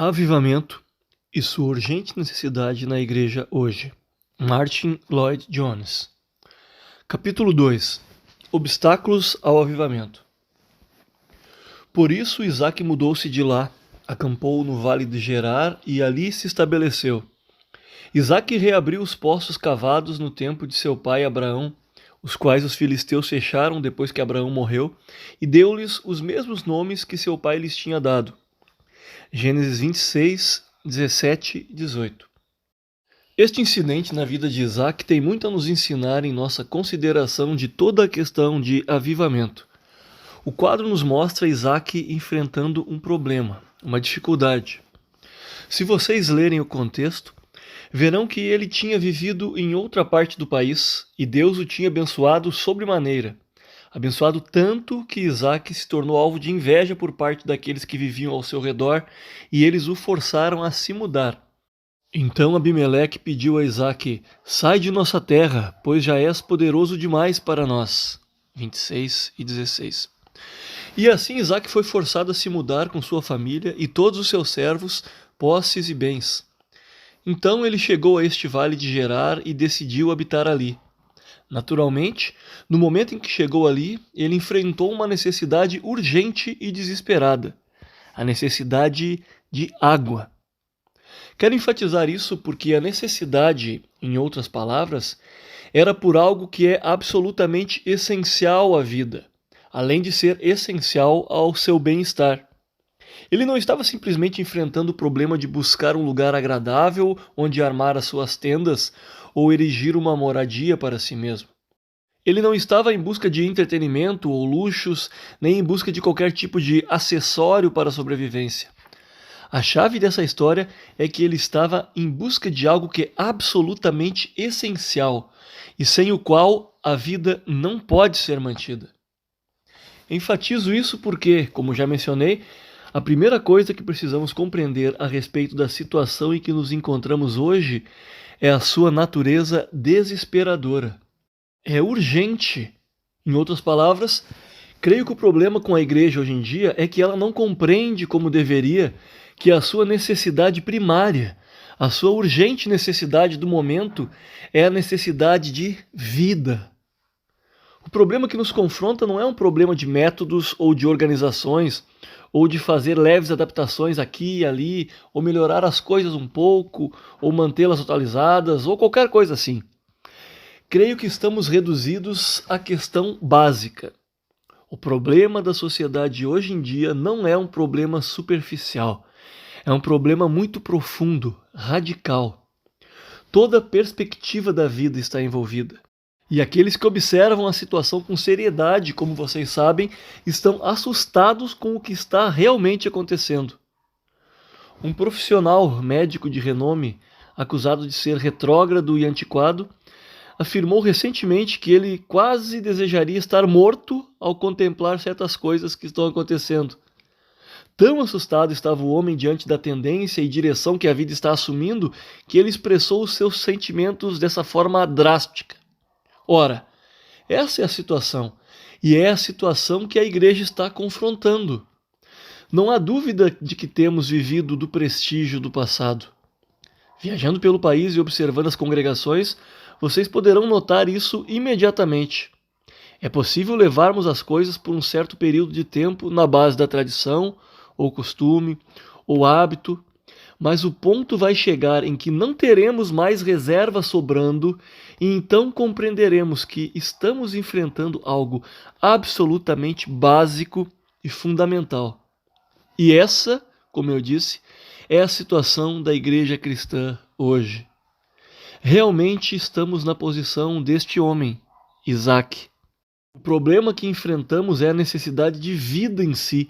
Avivamento e sua urgente necessidade na igreja hoje. Martin Lloyd-Jones. Capítulo 2. Obstáculos ao avivamento. Por isso Isaac mudou-se de lá, acampou no vale de Gerar e ali se estabeleceu. Isaac reabriu os poços cavados no tempo de seu pai Abraão, os quais os filisteus fecharam depois que Abraão morreu, e deu-lhes os mesmos nomes que seu pai lhes tinha dado. Gênesis 26, 17 e 18. Este incidente na vida de Isaac tem muito a nos ensinar em nossa consideração de toda a questão de avivamento. O quadro nos mostra Isaac enfrentando um problema, uma dificuldade. Se vocês lerem o contexto, verão que ele tinha vivido em outra parte do país e Deus o tinha abençoado sobremaneira. Abençoado tanto que Isaac se tornou alvo de inveja por parte daqueles que viviam ao seu redor e eles o forçaram a se mudar. Então Abimeleque pediu a Isaac: sai de nossa terra, pois já és poderoso demais para nós. 26 e 16. E assim Isaac foi forçado a se mudar com sua família e todos os seus servos, posses e bens. Então ele chegou a este vale de Gerar e decidiu habitar ali. Naturalmente, no momento em que chegou ali, ele enfrentou uma necessidade urgente e desesperada: a necessidade de água. Quero enfatizar isso porque a necessidade, em outras palavras, era por algo que é absolutamente essencial à vida, além de ser essencial ao seu bem-estar. Ele não estava simplesmente enfrentando o problema de buscar um lugar agradável onde armar as suas tendas ou erigir uma moradia para si mesmo. Ele não estava em busca de entretenimento ou luxos, nem em busca de qualquer tipo de acessório para a sobrevivência. A chave dessa história é que ele estava em busca de algo que é absolutamente essencial e sem o qual a vida não pode ser mantida. Enfatizo isso porque, como já mencionei, a primeira coisa que precisamos compreender a respeito da situação em que nos encontramos hoje é a sua natureza desesperadora. É urgente. Em outras palavras, creio que o problema com a igreja hoje em dia é que ela não compreende como deveria que a sua necessidade primária, a sua urgente necessidade do momento é a necessidade de vida. O problema que nos confronta não é um problema de métodos ou de organizações, ou de fazer leves adaptações aqui e ali, ou melhorar as coisas um pouco, ou mantê-las atualizadas, ou qualquer coisa assim. Creio que estamos reduzidos à questão básica. O problema da sociedade hoje em dia não é um problema superficial. É um problema muito profundo, radical. Toda a perspectiva da vida está envolvida. E aqueles que observam a situação com seriedade, como vocês sabem, estão assustados com o que está realmente acontecendo. Um profissional médico de renome, acusado de ser retrógrado e antiquado, afirmou recentemente que ele quase desejaria estar morto ao contemplar certas coisas que estão acontecendo. Tão assustado estava o homem diante da tendência e direção que a vida está assumindo que ele expressou os seus sentimentos dessa forma drástica. Ora, essa é a situação, e é a situação que a igreja está confrontando. Não há dúvida de que temos vivido do prestígio do passado. Viajando pelo país e observando as congregações, vocês poderão notar isso imediatamente. É possível levarmos as coisas por um certo período de tempo na base da tradição, ou costume, ou hábito, mas o ponto vai chegar em que não teremos mais reserva sobrando e então compreenderemos que estamos enfrentando algo absolutamente básico e fundamental. E essa, como eu disse, é a situação da igreja cristã hoje. Realmente estamos na posição deste homem, Isaac. O problema que enfrentamos é a necessidade de vida em si,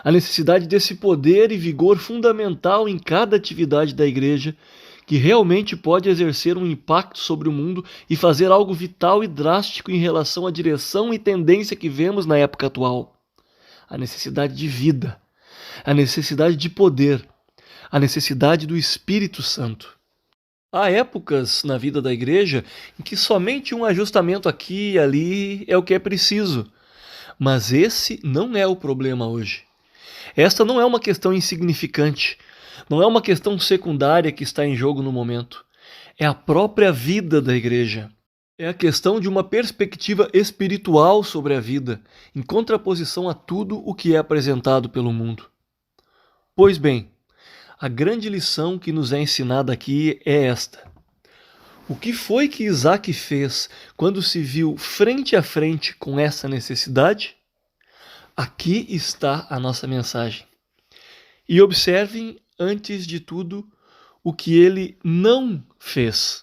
a necessidade desse poder e vigor fundamental em cada atividade da igreja, que realmente pode exercer um impacto sobre o mundo e fazer algo vital e drástico em relação à direção e tendência que vemos na época atual. A necessidade de vida, a necessidade de poder, a necessidade do Espírito Santo. Há épocas na vida da igreja em que somente um ajustamento aqui e ali é o que é preciso. Mas esse não é o problema hoje. Esta não é uma questão insignificante. Não é uma questão secundária que está em jogo no momento. É a própria vida da igreja. É a questão de uma perspectiva espiritual sobre a vida, em contraposição a tudo o que é apresentado pelo mundo. Pois bem, a grande lição que nos é ensinada aqui é esta. O que foi que Isaac fez quando se viu frente a frente com essa necessidade? Aqui está a nossa mensagem. E observem, antes de tudo, o que ele não fez.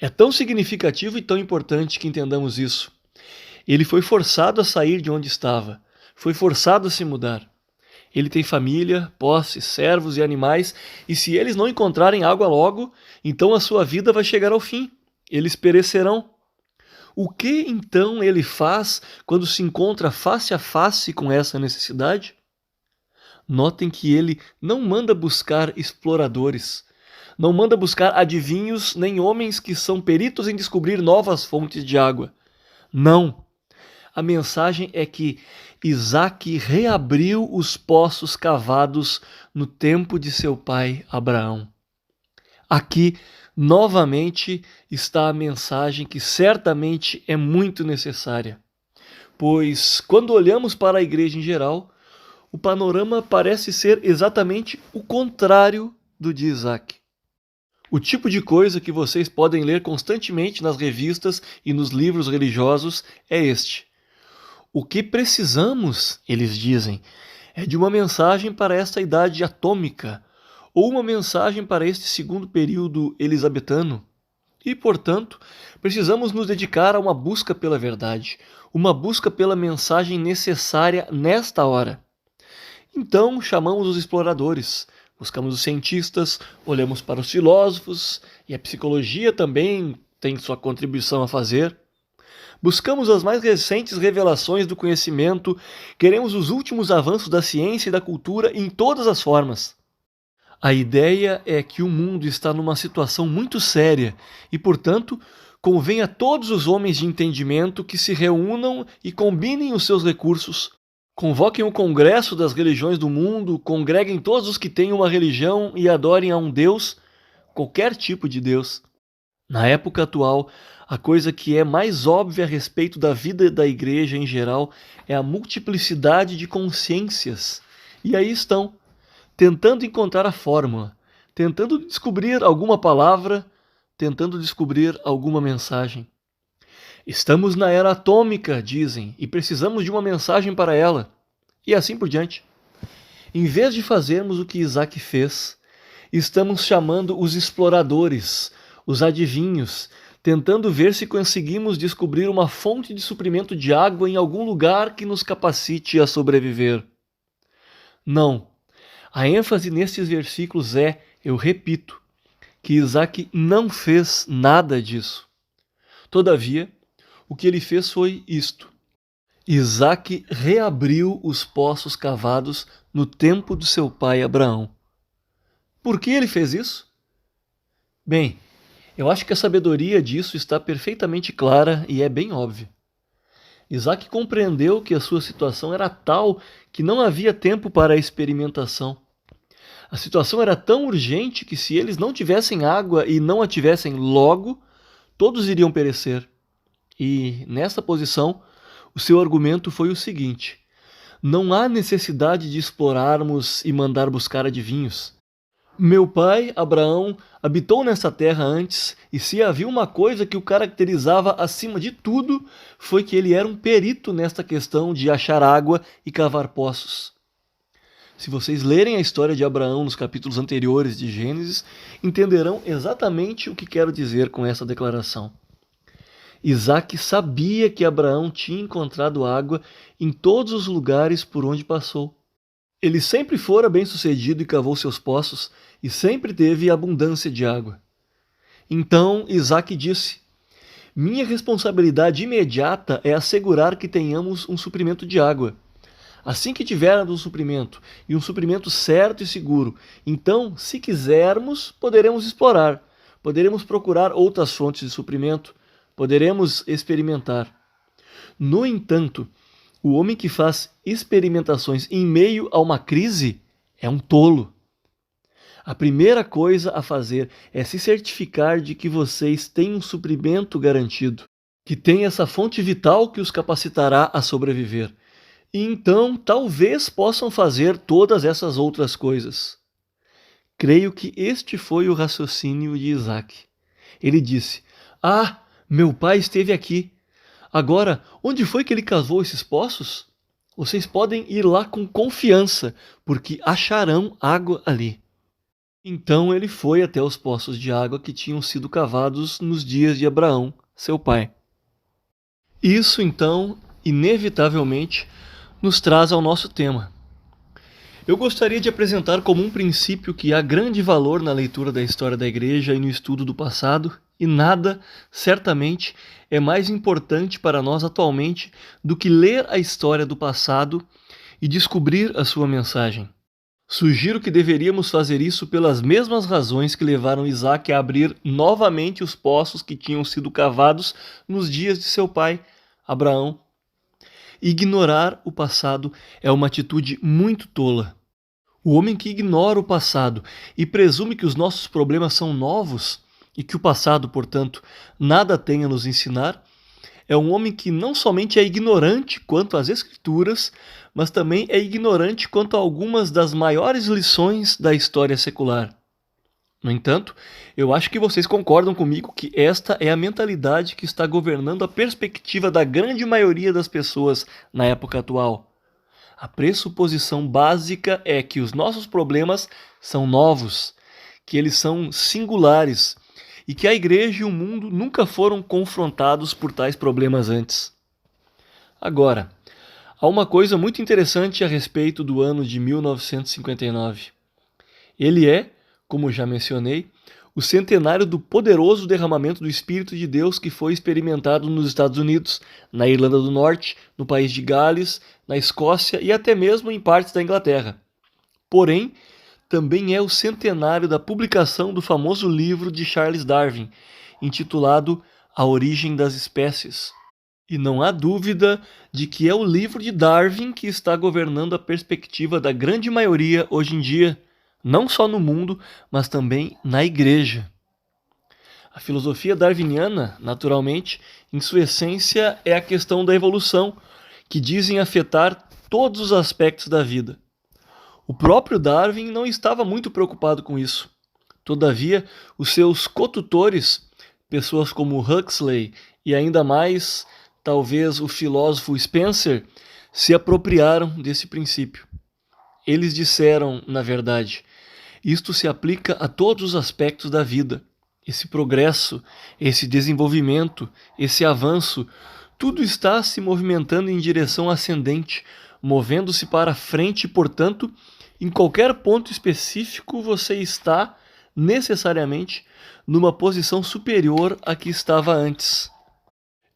É tão significativo e tão importante que entendamos isso. Ele foi forçado a sair de onde estava, foi forçado a se mudar. Ele tem família, posses, servos e animais, e se eles não encontrarem água logo, então a sua vida vai chegar ao fim. Eles perecerão. O que então ele faz quando se encontra face a face com essa necessidade? Notem que ele não manda buscar exploradores, não manda buscar adivinhos nem homens que são peritos em descobrir novas fontes de água. Não. A mensagem é que Isaac reabriu os poços cavados no tempo de seu pai Abraão. Aqui, novamente, está a mensagem que certamente é muito necessária, pois quando olhamos para a igreja em geral, o panorama parece ser exatamente o contrário do de Isaac. O tipo de coisa que vocês podem ler constantemente nas revistas e nos livros religiosos é este. O que precisamos, eles dizem, é de uma mensagem para esta idade atômica, ou uma mensagem para este segundo período elisabetano. E, portanto, precisamos nos dedicar a uma busca pela verdade, uma busca pela mensagem necessária nesta hora. Então, chamamos os exploradores, buscamos os cientistas, olhamos para os filósofos, e a psicologia também tem sua contribuição a fazer. Buscamos as mais recentes revelações do conhecimento, queremos os últimos avanços da ciência e da cultura em todas as formas. A ideia é que o mundo está numa situação muito séria e, portanto, convém a todos os homens de entendimento que se reúnam e combinem os seus recursos, convoquem o congresso das religiões do mundo, congreguem todos os que têm uma religião e adorem a um Deus, qualquer tipo de Deus. Na época atual, a coisa que é mais óbvia a respeito da vida da igreja em geral é a multiplicidade de consciências. E aí estão, tentando encontrar a fórmula, tentando descobrir alguma palavra, tentando descobrir alguma mensagem. Estamos na era atômica, dizem, e precisamos de uma mensagem para ela. E assim por diante. Em vez de fazermos o que Isaac fez, estamos chamando os exploradores, os adivinhos, tentando ver se conseguimos descobrir uma fonte de suprimento de água em algum lugar que nos capacite a sobreviver. Não. A ênfase nestes versículos é, eu repito, que Isaac não fez nada disso. Todavia, o que ele fez foi isto. Isaac reabriu os poços cavados no tempo do seu pai Abraão. Por que ele fez isso? Bem, eu acho que a sabedoria disso está perfeitamente clara e é bem óbvia. Isaac compreendeu que a sua situação era tal que não havia tempo para a experimentação. A situação era tão urgente que se eles não tivessem água e não a tivessem logo, todos iriam perecer. E, nessa posição, o seu argumento foi o seguinte: não há necessidade de explorarmos e mandar buscar adivinhos. Meu pai, Abraão, habitou nessa terra antes, e se havia uma coisa que o caracterizava acima de tudo, foi que ele era um perito nesta questão de achar água e cavar poços. Se vocês lerem a história de Abraão nos capítulos anteriores de Gênesis, entenderão exatamente o que quero dizer com essa declaração. Isaac sabia que Abraão tinha encontrado água em todos os lugares por onde passou. Ele sempre fora bem-sucedido e cavou seus poços, e sempre teve abundância de água. Então Isaac disse: minha responsabilidade imediata é assegurar que tenhamos um suprimento de água. Assim que tivermos um suprimento, e um suprimento certo e seguro, então, se quisermos, poderemos explorar, poderemos procurar outras fontes de suprimento, poderemos experimentar. No entanto, o homem que faz experimentações em meio a uma crise é um tolo. A primeira coisa a fazer é se certificar de que vocês têm um suprimento garantido, que tem essa fonte vital que os capacitará a sobreviver. E então talvez possam fazer todas essas outras coisas. Creio que este foi o raciocínio de Isaac. Ele disse: "Ah, meu pai esteve aqui. Agora, onde foi que ele cavou esses poços? Vocês podem ir lá com confiança, porque acharão água ali." Então ele foi até os poços de água que tinham sido cavados nos dias de Abraão, seu pai. Isso, então, inevitavelmente, nos traz ao nosso tema. Eu gostaria de apresentar como um princípio que há grande valor na leitura da história da Igreja e no estudo do passado, e nada, certamente, é mais importante para nós atualmente do que ler a história do passado e descobrir a sua mensagem. Sugiro que deveríamos fazer isso pelas mesmas razões que levaram Isaac a abrir novamente os poços que tinham sido cavados nos dias de seu pai, Abraão. Ignorar o passado é uma atitude muito tola. O homem que ignora o passado e presume que os nossos problemas são novos e que o passado, portanto, nada tem a nos ensinar, é um homem que não somente é ignorante quanto às Escrituras, mas também é ignorante quanto a algumas das maiores lições da história secular. No entanto, eu acho que vocês concordam comigo que esta é a mentalidade que está governando a perspectiva da grande maioria das pessoas na época atual. A pressuposição básica é que os nossos problemas são novos, que eles são singulares e que a igreja e o mundo nunca foram confrontados por tais problemas antes. Agora, há uma coisa muito interessante a respeito do ano de 1959. Ele é, como já mencionei, o centenário do poderoso derramamento do Espírito de Deus que foi experimentado nos Estados Unidos, na Irlanda do Norte, no país de Gales, na Escócia e até mesmo em partes da Inglaterra. Porém, também é o centenário da publicação do famoso livro de Charles Darwin, intitulado A Origem das Espécies. E não há dúvida de que é o livro de Darwin que está governando a perspectiva da grande maioria hoje em dia, não só no mundo, mas também na igreja. A filosofia darwiniana, naturalmente, em sua essência é a questão da evolução, que dizem afetar todos os aspectos da vida. O próprio Darwin não estava muito preocupado com isso. Todavia, os seus cotutores, pessoas como Huxley e ainda mais, talvez o filósofo Spencer, se apropriaram desse princípio. Eles disseram, na verdade, isto se aplica a todos os aspectos da vida. Esse progresso, esse desenvolvimento, esse avanço, tudo está se movimentando em direção ascendente, movendo-se para frente e, portanto, em qualquer ponto específico você está, necessariamente, numa posição superior à que estava antes.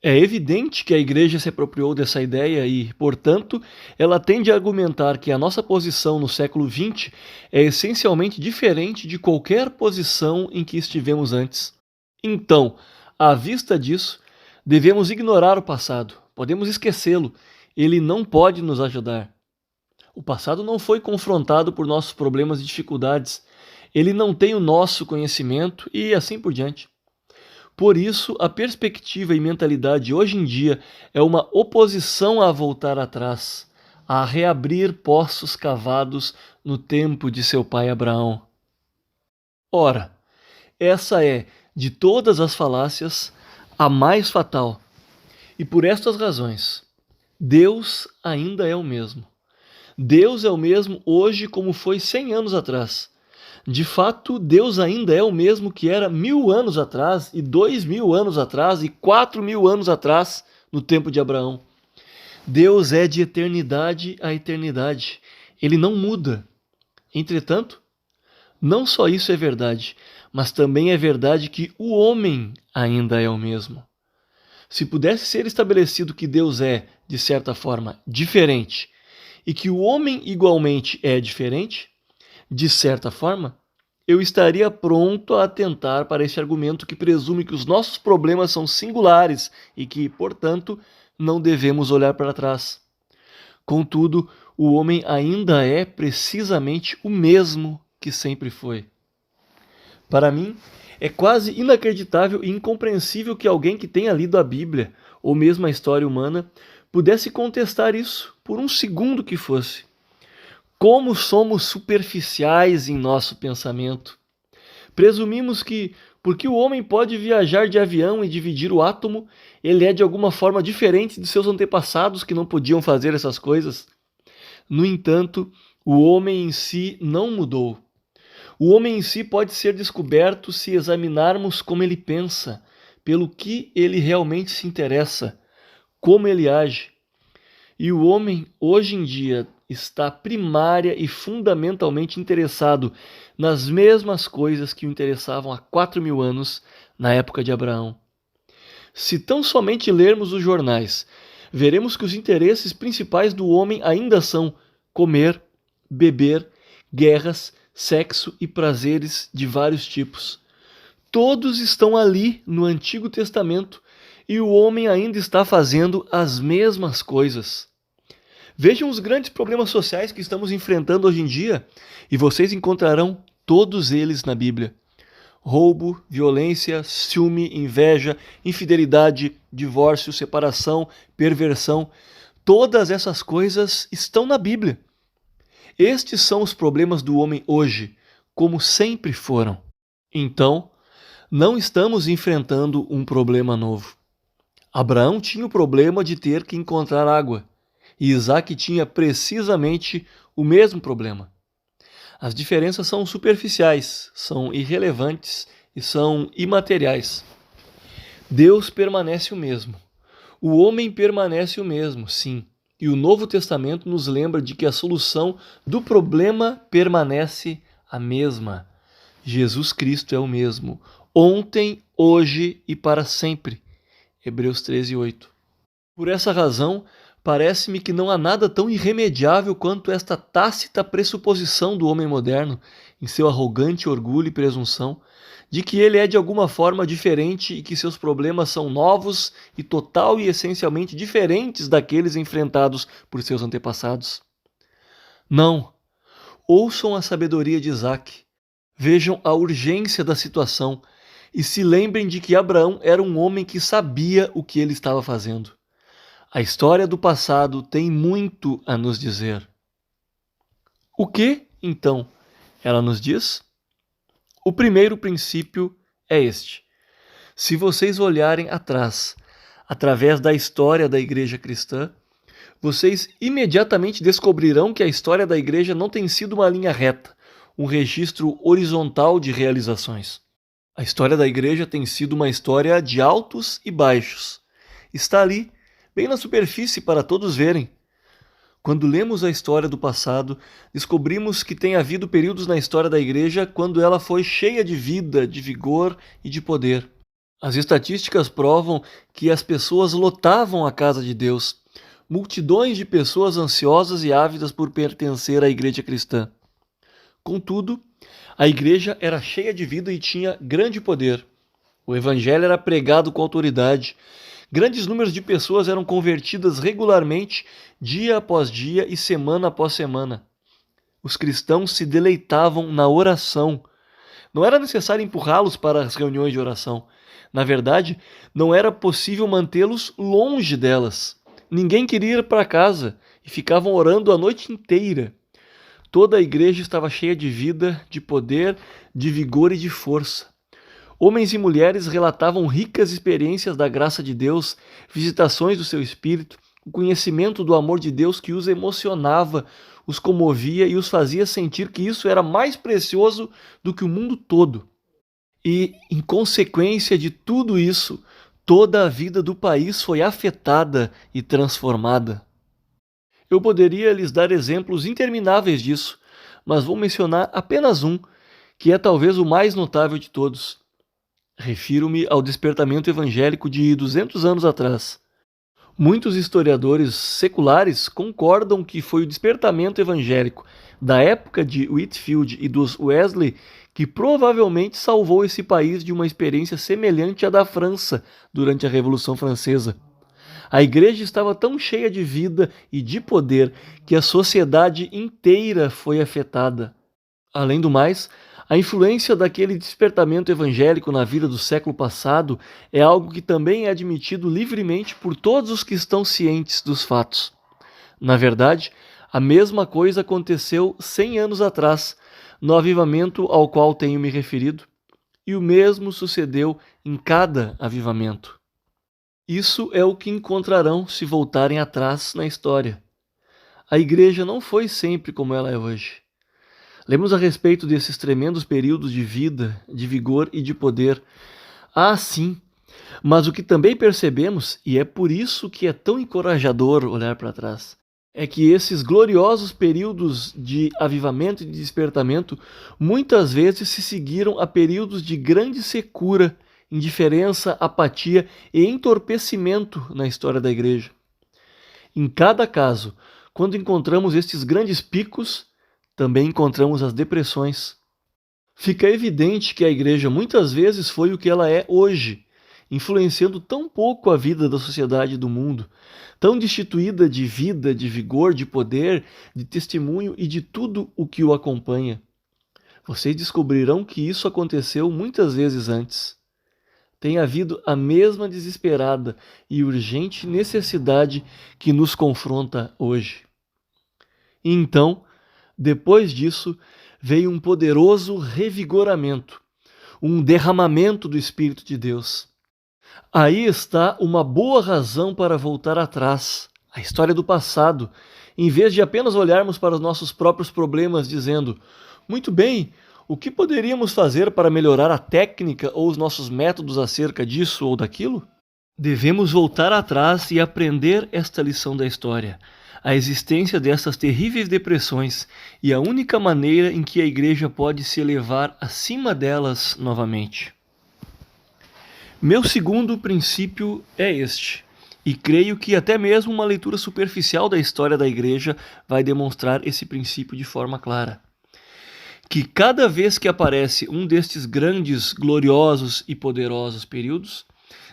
É evidente que a igreja se apropriou dessa ideia e, portanto, ela tende a argumentar que a nossa posição no século XX é essencialmente diferente de qualquer posição em que estivemos antes. Então, à vista disso, devemos ignorar o passado, podemos esquecê-lo, ele não pode nos ajudar. O passado não foi confrontado por nossos problemas e dificuldades, ele não tem o nosso conhecimento e assim por diante. Por isso, a perspectiva e mentalidade hoje em dia é uma oposição a voltar atrás, a reabrir poços cavados no tempo de seu pai Abraão. Ora, essa é, de todas as falácias, a mais fatal. E por estas razões, Deus ainda é o mesmo. Deus é o mesmo hoje como foi 100 anos atrás. De fato, Deus ainda é o mesmo que era 1000 anos atrás, e 2000 anos atrás, e 4000 anos atrás, no tempo de Abraão. Deus é de eternidade a eternidade. Ele não muda. Entretanto, não só isso é verdade, mas também é verdade que o homem ainda é o mesmo. Se pudesse ser estabelecido que Deus é, de certa forma, diferente, e que o homem igualmente é diferente, de certa forma, eu estaria pronto a atentar para esse argumento que presume que os nossos problemas são singulares e que, portanto, não devemos olhar para trás. Contudo, o homem ainda é precisamente o mesmo que sempre foi. Para mim, é quase inacreditável e incompreensível que alguém que tenha lido a Bíblia, ou mesmo a história humana, pudesse contestar isso, por um segundo que fosse. Como somos superficiais em nosso pensamento. Presumimos que, porque o homem pode viajar de avião e dividir o átomo, ele é de alguma forma diferente de seus antepassados que não podiam fazer essas coisas. No entanto, o homem em si não mudou. O homem em si pode ser descoberto se examinarmos como ele pensa, pelo que ele realmente se interessa, como ele age. E o homem, hoje em dia, está primária e fundamentalmente interessado nas mesmas coisas que o interessavam há 4.000 anos, na época de Abraão. Se tão somente lermos os jornais, veremos que os interesses principais do homem ainda são comer, beber, guerras, sexo e prazeres de vários tipos. Todos estão ali no Antigo Testamento e o homem ainda está fazendo as mesmas coisas. Vejam os grandes problemas sociais que estamos enfrentando hoje em dia e vocês encontrarão todos eles na Bíblia. Roubo, violência, ciúme, inveja, infidelidade, divórcio, separação, perversão. Todas essas coisas estão na Bíblia. Estes são os problemas do homem hoje, como sempre foram. Então, não estamos enfrentando um problema novo. Abraão tinha o problema de ter que encontrar água, e Isaac tinha precisamente o mesmo problema. As diferenças são superficiais, são irrelevantes e são imateriais. Deus permanece o mesmo. O homem permanece o mesmo, sim. E o Novo Testamento nos lembra de que a solução do problema permanece a mesma. Jesus Cristo é o mesmo, ontem, hoje e para sempre. Hebreus 13:8. Por essa razão, parece-me que não há nada tão irremediável quanto esta tácita pressuposição do homem moderno, em seu arrogante orgulho e presunção, de que ele é de alguma forma diferente e que seus problemas são novos e total e essencialmente diferentes daqueles enfrentados por seus antepassados. Não. Ouçam a sabedoria de Isaac. Vejam a urgência da situação e se lembrem de que Abraão era um homem que sabia o que ele estava fazendo. A história do passado tem muito a nos dizer. O que, então, ela nos diz? O primeiro princípio é este. Se vocês olharem atrás, através da história da igreja cristã, vocês imediatamente descobrirão que a história da igreja não tem sido uma linha reta, um registro horizontal de realizações. A história da igreja tem sido uma história de altos e baixos. Está ali, bem na superfície para todos verem. Quando lemos a história do passado, descobrimos que tem havido períodos na história da igreja quando ela foi cheia de vida, de vigor e de poder. As estatísticas provam que as pessoas lotavam a casa de Deus, multidões de pessoas ansiosas e ávidas por pertencer à igreja cristã. Contudo, a igreja era cheia de vida e tinha grande poder. O evangelho era pregado com autoridade. Grandes números de pessoas eram convertidas regularmente, dia após dia e semana após semana. Os cristãos se deleitavam na oração. Não era necessário empurrá-los para as reuniões de oração. Na verdade, não era possível mantê-los longe delas. Ninguém queria ir para casa e ficavam orando a noite inteira. Toda a igreja estava cheia de vida, de poder, de vigor e de força. Homens e mulheres relatavam ricas experiências da graça de Deus, visitações do seu Espírito, o conhecimento do amor de Deus que os emocionava, os comovia e os fazia sentir que isso era mais precioso do que o mundo todo. E, em consequência de tudo isso, toda a vida do país foi afetada e transformada. Eu poderia lhes dar exemplos intermináveis disso, mas vou mencionar apenas um, que é talvez o mais notável de todos. Refiro-me ao despertamento evangélico de 200 anos atrás. Muitos historiadores seculares concordam que foi o despertamento evangélico da época de Whitefield e dos Wesley que provavelmente salvou esse país de uma experiência semelhante à da França durante a Revolução Francesa. A igreja estava tão cheia de vida e de poder que a sociedade inteira foi afetada. Além do mais, A influência daquele despertamento evangélico na vida do século passado é algo que também é admitido livremente por todos os que estão cientes dos fatos. Na verdade, a mesma coisa aconteceu 100 anos atrás, no avivamento ao qual tenho me referido, e o mesmo sucedeu em cada avivamento. Isso é o que encontrarão se voltarem atrás na história. A igreja não foi sempre como ela é hoje. Lemos a respeito desses tremendos períodos de vida, de vigor e de poder. Ah, sim, mas o que também percebemos, e é por isso que é tão encorajador olhar para trás, é que esses gloriosos períodos de avivamento e de despertamento muitas vezes se seguiram a períodos de grande secura, indiferença, apatia e entorpecimento na história da igreja. Em cada caso, quando encontramos estes grandes picos, também encontramos as depressões. Fica evidente que a igreja muitas vezes foi o que ela é hoje, influenciando tão pouco a vida da sociedade e do mundo, tão destituída de vida, de vigor, de poder, de testemunho e de tudo o que o acompanha. Vocês descobrirão que isso aconteceu muitas vezes antes. Tem havido a mesma desesperada e urgente necessidade que nos confronta hoje. E então, depois disso, veio um poderoso revigoramento, um derramamento do Espírito de Deus. Aí está uma boa razão para voltar atrás, a história do passado, em vez de apenas olharmos para os nossos próprios problemas dizendo: muito bem, o que poderíamos fazer para melhorar a técnica ou os nossos métodos acerca disso ou daquilo? Devemos voltar atrás e aprender esta lição da história, a existência dessas terríveis depressões e a única maneira em que a igreja pode se elevar acima delas novamente. Meu segundo princípio é este, e creio que até mesmo uma leitura superficial da história da igreja vai demonstrar esse princípio de forma clara. Que cada vez que aparece um destes grandes, gloriosos e poderosos períodos,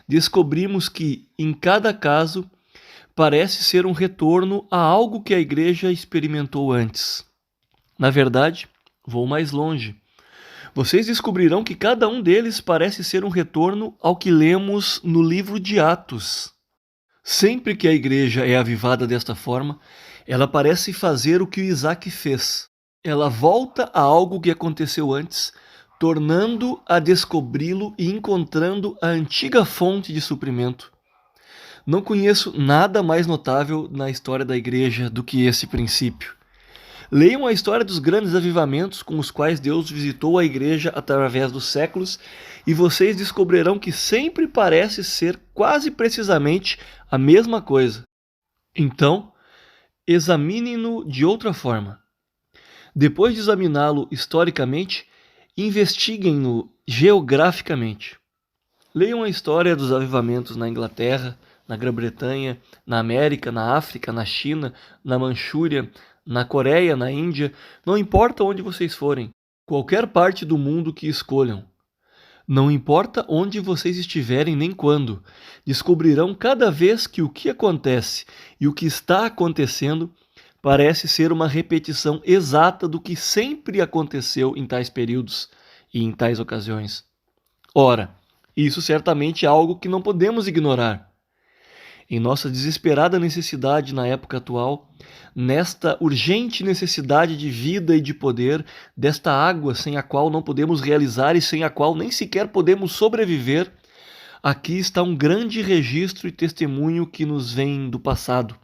descobrimos que, em cada caso, parece ser um retorno a algo que a igreja experimentou antes. Na verdade, vou mais longe. Vocês descobrirão que cada um deles parece ser um retorno ao que lemos no livro de Atos. Sempre que a igreja é avivada desta forma, ela parece fazer o que Isaac fez. Ela volta a algo que aconteceu antes, tornando a descobri-lo e encontrando a antiga fonte de suprimento. Não conheço nada mais notável na história da igreja do que esse princípio. Leiam a história dos grandes avivamentos com os quais Deus visitou a igreja através dos séculos e vocês descobrirão que sempre parece ser quase precisamente a mesma coisa. Então, examinem-no de outra forma. Depois de examiná-lo historicamente, investiguem-no geograficamente. Leiam a história dos avivamentos na Inglaterra, na Grã-Bretanha, na América, na África, na China, na Manchúria, na Coreia, na Índia, não importa onde vocês forem, qualquer parte do mundo que escolham. Não importa onde vocês estiverem nem quando, descobrirão cada vez que o que acontece e o que está acontecendo parece ser uma repetição exata do que sempre aconteceu em tais períodos e em tais ocasiões. Ora, isso certamente é algo que não podemos ignorar. Em nossa desesperada necessidade na época atual, nesta urgente necessidade de vida e de poder, desta água sem a qual não podemos realizar e sem a qual nem sequer podemos sobreviver, aqui está um grande registro e testemunho que nos vem do passado.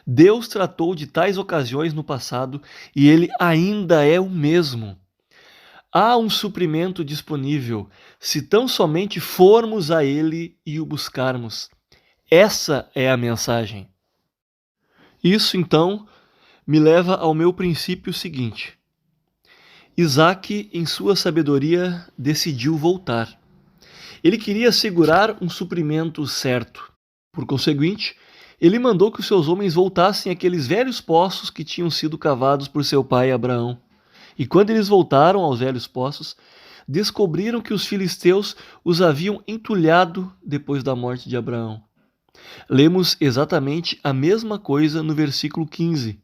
Deus tratou de tais ocasiões no passado e Ele ainda é o mesmo. Há um suprimento disponível, se tão somente formos a Ele e o buscarmos. Essa é a mensagem. Isso, então, me leva ao meu princípio seguinte. Isaac, em sua sabedoria, decidiu voltar. Ele queria assegurar um suprimento certo. Por conseguinte, ele mandou que os seus homens voltassem àqueles velhos poços que tinham sido cavados por seu pai Abraão. E quando eles voltaram aos velhos poços, descobriram que os filisteus os haviam entulhado depois da morte de Abraão. Lemos exatamente a mesma coisa no versículo 15.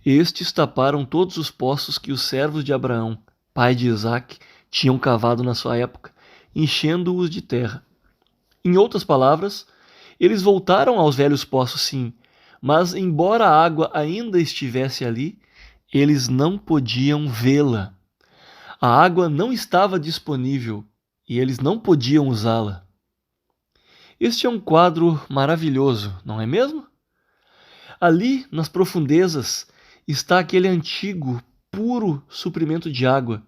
Estes taparam todos os poços que os servos de Abraão, pai de Isaac, tinham cavado na sua época, enchendo-os de terra. Em outras palavras, eles voltaram aos velhos poços, sim, mas embora a água ainda estivesse ali, eles não podiam vê-la. A água não estava disponível e eles não podiam usá-la. Este é um quadro maravilhoso, não é mesmo? Ali, nas profundezas, está aquele antigo, puro suprimento de água.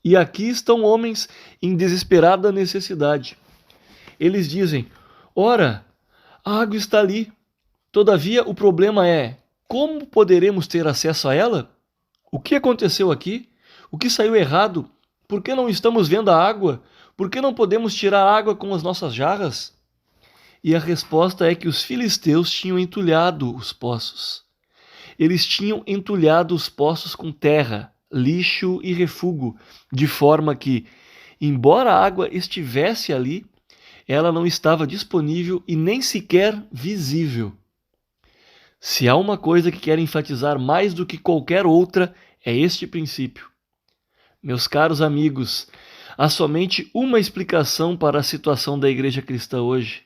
E aqui estão homens em desesperada necessidade. Eles dizem: ora, a água está ali. Todavia, o problema é: como poderemos ter acesso a ela? O que aconteceu aqui? O que saiu errado? Por que não estamos vendo a água? Por que não podemos tirar a água com as nossas jarras? E a resposta é que os filisteus tinham entulhado os poços. Eles tinham entulhado os poços com terra, lixo e refúgio, de forma que, embora a água estivesse ali, ela não estava disponível e nem sequer visível. Se há uma coisa que quero enfatizar mais do que qualquer outra, é este princípio. Meus caros amigos, há somente uma explicação para a situação da igreja cristã hoje.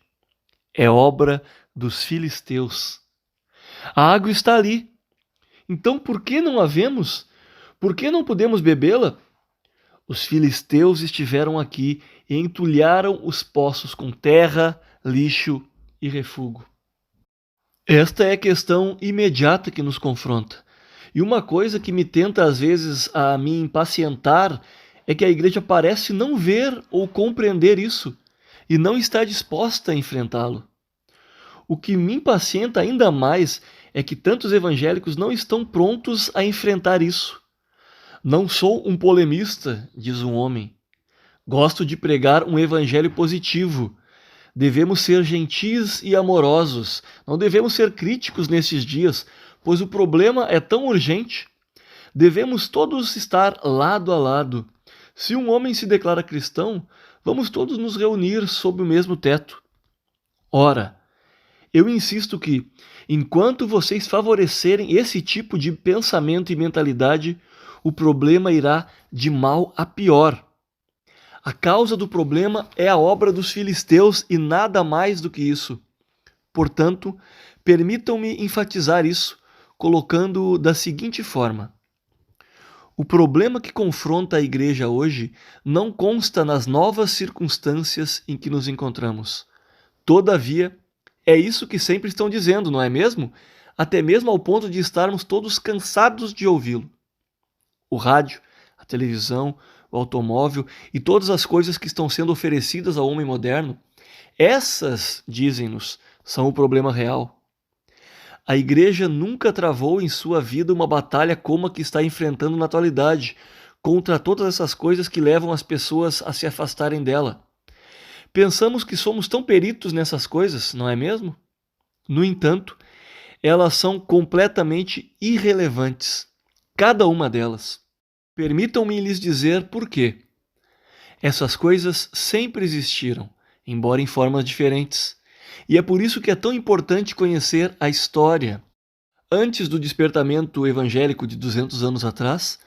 É obra dos filisteus. A água está ali. Então por que não a vemos? Por que não podemos bebê-la? Os filisteus estiveram aqui e entulharam os poços com terra, lixo e refúgio. Esta é a questão imediata que nos confronta. E uma coisa que me tenta às vezes a me impacientar é que a igreja parece não ver ou compreender isso e não está disposta a enfrentá-lo. O que me impacienta ainda mais é que tantos evangélicos não estão prontos a enfrentar isso. Não sou um polemista, diz um homem. Gosto de pregar um evangelho positivo. Devemos ser gentis e amorosos. Não devemos ser críticos nesses dias, pois o problema é tão urgente. Devemos todos estar lado a lado. Se um homem se declara cristão, vamos todos nos reunir sob o mesmo teto. Ora, eu insisto que, enquanto vocês favorecerem esse tipo de pensamento e mentalidade, o problema irá de mal a pior. A causa do problema é a obra dos filisteus e nada mais do que isso. Portanto, permitam-me enfatizar isso, colocando da seguinte forma: o problema que confronta a igreja hoje não consta nas novas circunstâncias em que nos encontramos. Todavia, é isso que sempre estão dizendo, não é mesmo? Até mesmo ao ponto de estarmos todos cansados de ouvi-lo. O rádio, a televisão, o automóvel e todas as coisas que estão sendo oferecidas ao homem moderno, essas, dizem-nos, são o problema real. A igreja nunca travou em sua vida uma batalha como a que está enfrentando na atualidade, contra todas essas coisas que levam as pessoas a se afastarem dela. Pensamos que somos tão peritos nessas coisas, não é mesmo? No entanto, elas são completamente irrelevantes, cada uma delas. Permitam-me lhes dizer por quê. Essas coisas sempre existiram, embora em formas diferentes. E é por isso que é tão importante conhecer a história. Antes do despertamento evangélico de 200 anos atrás,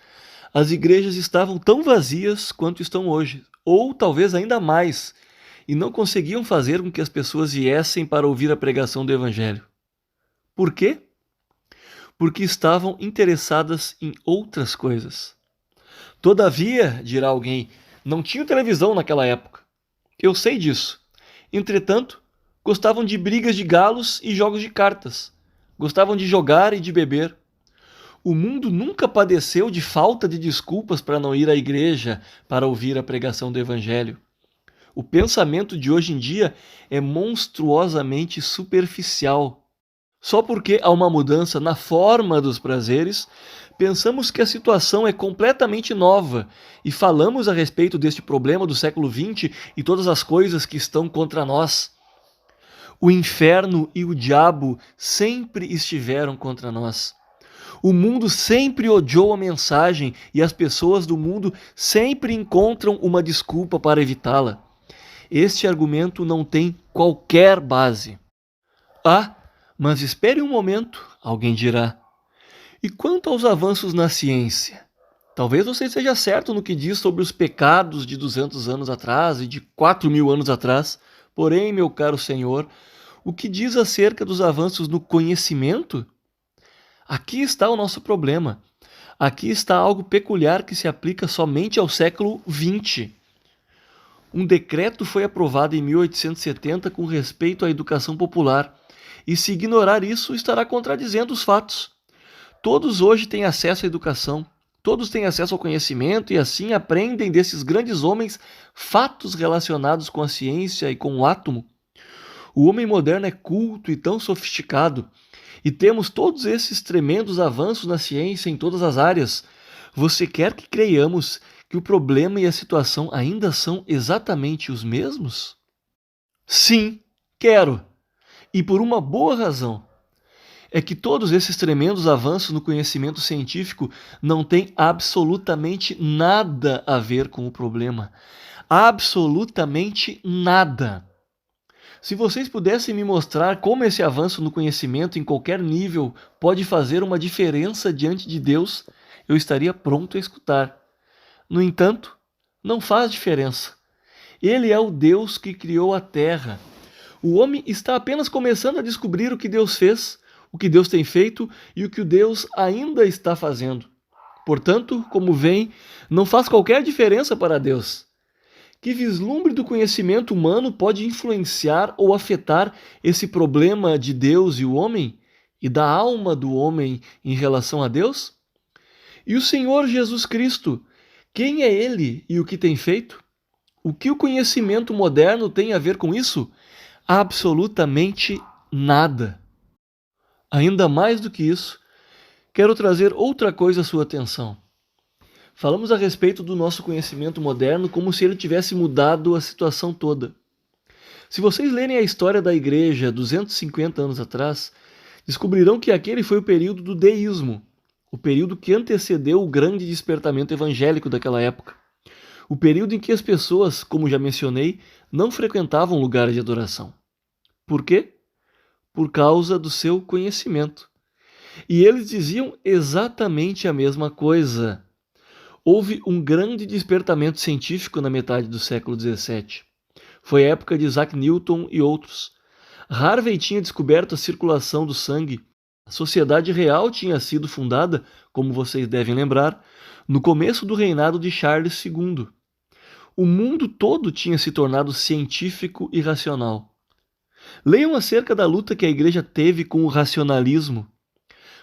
as igrejas estavam tão vazias quanto estão hoje, ou talvez ainda mais, e não conseguiam fazer com que as pessoas viessem para ouvir a pregação do evangelho. Por quê? Porque estavam interessadas em outras coisas. Todavia, dirá alguém, não tinha televisão naquela época. Eu sei disso. Entretanto, gostavam de brigas de galos e jogos de cartas. Gostavam de jogar e de beber. O mundo nunca padeceu de falta de desculpas para não ir à igreja para ouvir a pregação do evangelho. O pensamento de hoje em dia é monstruosamente superficial. Só porque há uma mudança na forma dos prazeres, pensamos que a situação é completamente nova e falamos a respeito deste problema do século XX e todas as coisas que estão contra nós. O inferno e o diabo sempre estiveram contra nós. O mundo sempre odiou a mensagem e as pessoas do mundo sempre encontram uma desculpa para evitá-la. Este argumento não tem qualquer base. Ah, mas espere um momento, alguém dirá. E quanto aos avanços na ciência? Talvez você esteja certo no que diz sobre os pecados de 200 anos atrás e de 4.000 anos atrás. Porém, meu caro Senhor, o que diz acerca dos avanços no conhecimento? Aqui está o nosso problema. Aqui está algo peculiar que se aplica somente ao século XX. Um decreto foi aprovado em 1870 com respeito à educação popular, e se ignorar isso estará contradizendo os fatos. Todos hoje têm acesso à educação, todos têm acesso ao conhecimento e assim aprendem desses grandes homens fatos relacionados com a ciência e com o átomo. O homem moderno é culto e tão sofisticado, e temos todos esses tremendos avanços na ciência em todas as áreas. Você quer que creiamos que o problema e a situação ainda são exatamente os mesmos? Sim, quero. E por uma boa razão. É que todos esses tremendos avanços no conhecimento científico não têm absolutamente nada a ver com o problema. Absolutamente nada. Se vocês pudessem me mostrar como esse avanço no conhecimento em qualquer nível pode fazer uma diferença diante de Deus, eu estaria pronto a escutar. No entanto, não faz diferença. Ele é o Deus que criou a terra. O homem está apenas começando a descobrir o que Deus fez, o que Deus tem feito e o que o Deus ainda está fazendo. Portanto, como veem, não faz qualquer diferença para Deus. Que vislumbre do conhecimento humano pode influenciar ou afetar esse problema de Deus e o homem, e da alma do homem em relação a Deus? E o Senhor Jesus Cristo, quem é Ele e o que tem feito? O que o conhecimento moderno tem a ver com isso? Absolutamente nada. Ainda mais do que isso, quero trazer outra coisa à sua atenção. Falamos a respeito do nosso conhecimento moderno como se ele tivesse mudado a situação toda. Se vocês lerem a história da igreja 250 anos atrás, descobrirão que aquele foi o período do deísmo, o período que antecedeu o grande despertamento evangélico daquela época. O período em que as pessoas, como já mencionei, não frequentavam lugares de adoração. Por quê? Por causa do seu conhecimento. E eles diziam exatamente a mesma coisa. Houve um grande despertamento científico na metade do século XVII. Foi a época de Isaac Newton e outros. Harvey tinha descoberto a circulação do sangue. A sociedade real tinha sido fundada, como vocês devem lembrar, no começo do reinado de Charles II. O mundo todo tinha se tornado científico e racional. Leiam acerca da luta que a igreja teve com o racionalismo.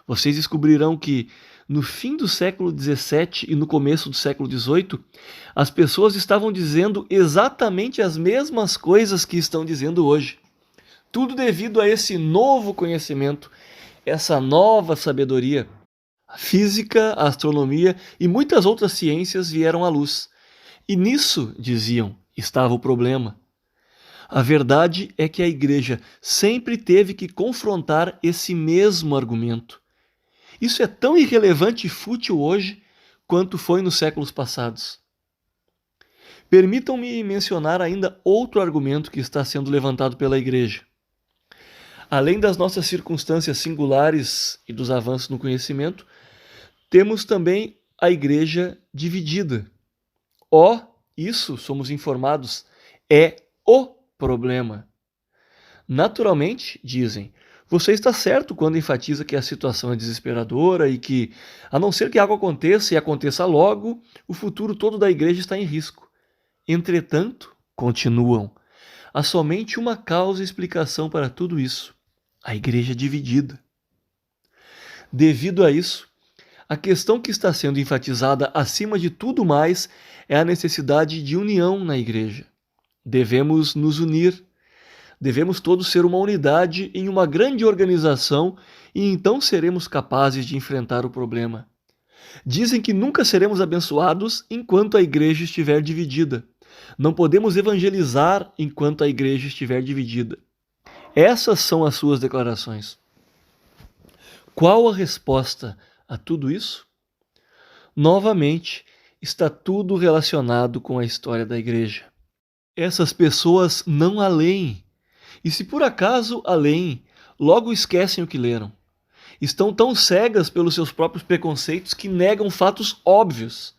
Vocês descobrirão que, no fim do século XVII e no começo do século XVIII, as pessoas estavam dizendo exatamente as mesmas coisas que estão dizendo hoje. Tudo devido a esse novo conhecimento, essa nova sabedoria. A física, a astronomia e muitas outras ciências vieram à luz. E nisso, diziam, estava o problema. A verdade é que a igreja sempre teve que confrontar esse mesmo argumento. Isso é tão irrelevante e fútil hoje quanto foi nos séculos passados. Permitam-me mencionar ainda outro argumento que está sendo levantado pela igreja. Além das nossas circunstâncias singulares e dos avanços no conhecimento, temos também a igreja dividida. Isso, somos informados, é o problema. Naturalmente, dizem, você está certo quando enfatiza que a situação é desesperadora e que, a não ser que algo aconteça e aconteça logo, o futuro todo da igreja está em risco. Entretanto, continuam, há somente uma causa e explicação para tudo isso: a igreja dividida. Devido a isso, a questão que está sendo enfatizada acima de tudo mais é a necessidade de união na igreja. Devemos nos unir. Devemos todos ser uma unidade em uma grande organização e então seremos capazes de enfrentar o problema. Dizem que nunca seremos abençoados enquanto a igreja estiver dividida. Não podemos evangelizar enquanto a igreja estiver dividida. Essas são as suas declarações. Qual a resposta a tudo isso? Novamente, está tudo relacionado com a história da igreja. Essas pessoas não a leem. E se por acaso a leem, logo esquecem o que leram. estão tão cegas pelos seus próprios preconceitos que negam fatos óbvios.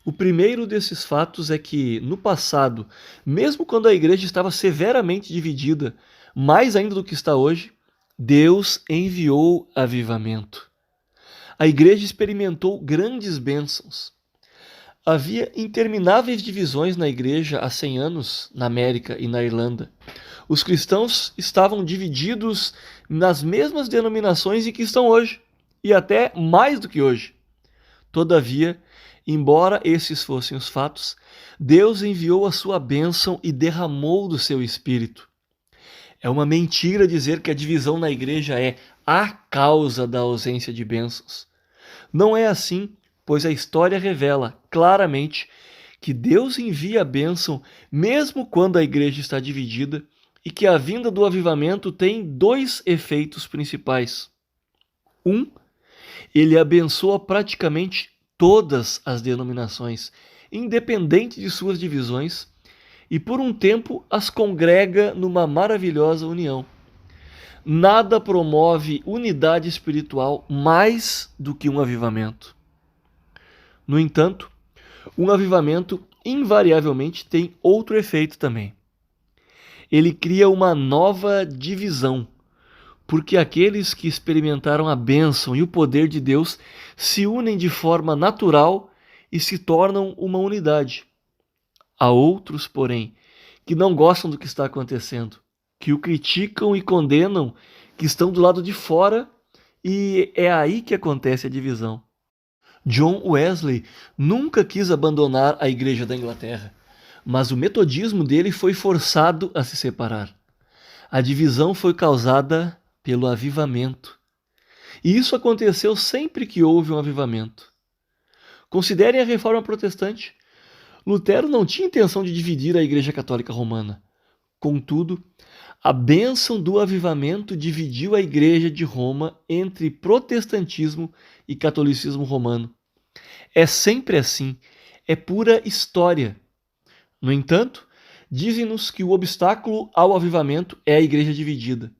O primeiro desses fatos é que, no passado, mesmo quando a igreja estava severamente dividida, mais ainda do que está hoje, Deus enviou avivamento. A igreja experimentou grandes bênçãos. Havia intermináveis divisões na igreja há 100 anos, na América e na Irlanda. Os cristãos estavam divididos nas mesmas denominações em que estão hoje, e até mais do que hoje. Todavia, embora esses fossem os fatos, Deus enviou a sua bênção e derramou do seu Espírito. É uma mentira dizer que a divisão na igreja é a causa da ausência de bênçãos. Não é assim, pois a história revela claramente que Deus envia a bênção mesmo quando a igreja está dividida e que a vinda do avivamento tem dois efeitos principais. Ele abençoa praticamente todas as denominações, independente de suas divisões, e por um tempo as congrega numa maravilhosa união. Nada promove unidade espiritual mais do que um avivamento. No entanto, um avivamento invariavelmente tem outro efeito também. Ele cria uma nova divisão, porque aqueles que experimentaram a bênção e o poder de Deus se unem de forma natural e se tornam uma unidade. Há outros, porém, que não gostam do que está acontecendo, que o criticam e condenam, que estão do lado de fora, e é aí que acontece a divisão. John Wesley nunca quis abandonar a Igreja da Inglaterra, mas o metodismo dele foi forçado a se separar. A divisão foi causada pelo avivamento. E isso aconteceu sempre que houve um avivamento. Considerem a Reforma Protestante. Lutero não tinha intenção de dividir a Igreja Católica Romana. Contudo, a bênção do avivamento dividiu a Igreja de Roma entre protestantismo e catolicismo romano. É sempre assim, é pura história. No entanto, dizem-nos que o obstáculo ao avivamento é a Igreja dividida.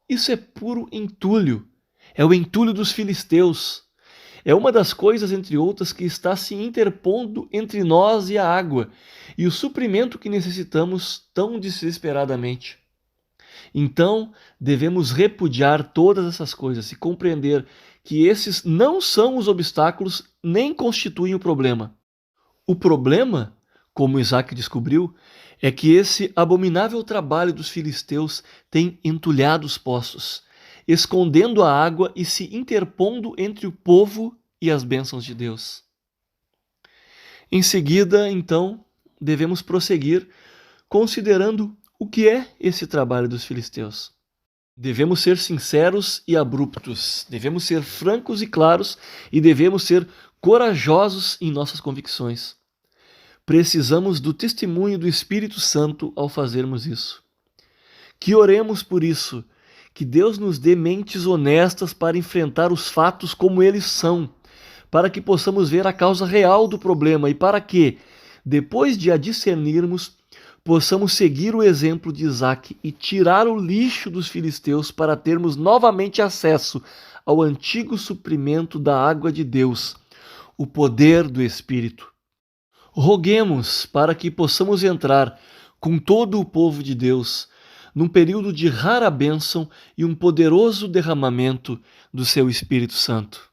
Isso é puro entulho, é o entulho dos filisteus. É uma das coisas, entre outras, que está se interpondo entre nós e a água, e o suprimento que necessitamos tão desesperadamente. Então, devemos repudiar todas essas coisas e compreender que esses não são os obstáculos nem constituem o problema. O problema, como Isaac descobriu, é que esse abominável trabalho dos filisteus tem entulhado os poços, escondendo a água e se interpondo entre o povo e as bênçãos de Deus. Em seguida, então, devemos prosseguir considerando o que é esse trabalho dos filisteus. Devemos ser sinceros e abruptos, devemos ser francos e claros e devemos ser corajosos em nossas convicções. Precisamos do testemunho do Espírito Santo ao fazermos isso. Que oremos por isso, que Deus nos dê mentes honestas para enfrentar os fatos como eles são, para que possamos ver a causa real do problema e para que, depois de a discernirmos, possamos seguir o exemplo de Isaac e tirar o lixo dos filisteus para termos novamente acesso ao antigo suprimento da água de Deus, o poder do Espírito. Roguemos para que possamos entrar com todo o povo de Deus num período de rara bênção e um poderoso derramamento do seu Espírito Santo.